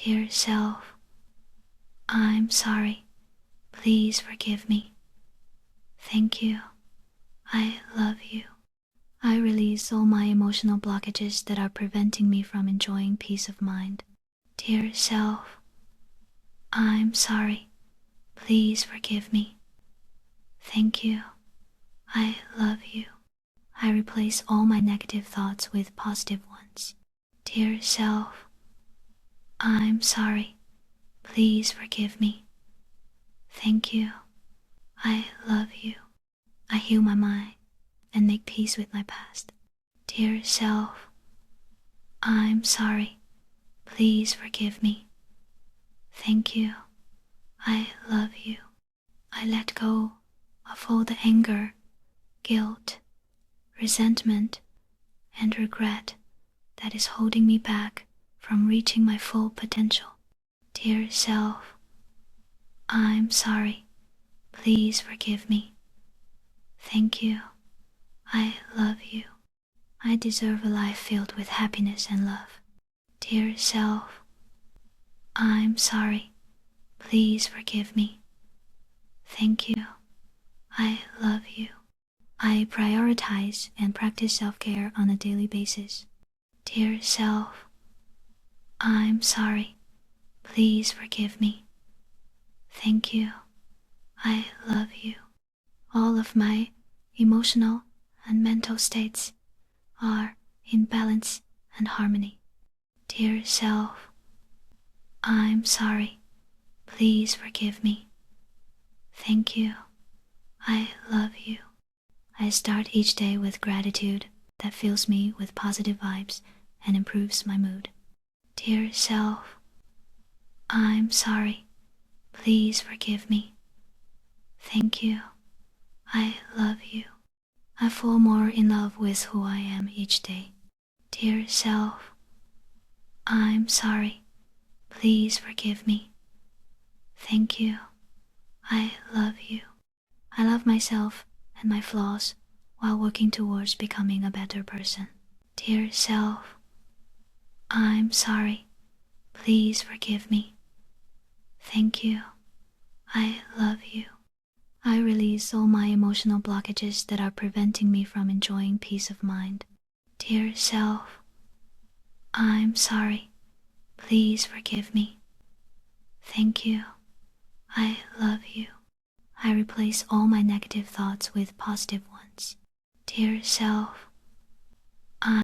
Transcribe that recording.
Dear self, I'm sorry. Please forgive me. Thank you. I love you. I release all my emotional blockages that are preventing me from enjoying peace of mind. Dear self, I'm sorry. Please forgive me. Thank you. I love you. I replace all my negative thoughts with positive ones. Dear self, I'm sorry. Please forgive me. Thank you. I love you. I heal my mind and make peace with my past. Dear self, I'm sorry. Please forgive me. Thank you. I love you. I let go of all the anger, guilt, resentment, and regret that is holding me back from reaching my full potential. Dear self, I'm sorry. Please forgive me. Thank you. I love you. I deserve a life filled with happiness and love. Dear self, I'm sorry. Please forgive me. Thank you. I love you. I prioritize and practice self-care on a daily basis. Dear self, I'm sorry. Please forgive me. Thank you. I love you. All of my emotional and mental states are in balance and harmony. Dear self, I'm sorry. Please forgive me. Thank you. I love you. I start each day with gratitude that fills me with positive vibes and improves my mood. Dear self, I'm sorry. Please forgive me. Thank you. I love you. I fall more in love with who I am each day. Dear self, I'm sorry. Please forgive me. Thank you. I love you. I love myself and my flaws while working towards becoming a better person. Dear self, I'm sorry. Please forgive me. Thank you. I love you. I release all my emotional blockages that are preventing me from enjoying peace of mind. Dear self, I'm sorry. Please forgive me. Thank you. I love you. I replace all my negative thoughts with positive ones. Dear self,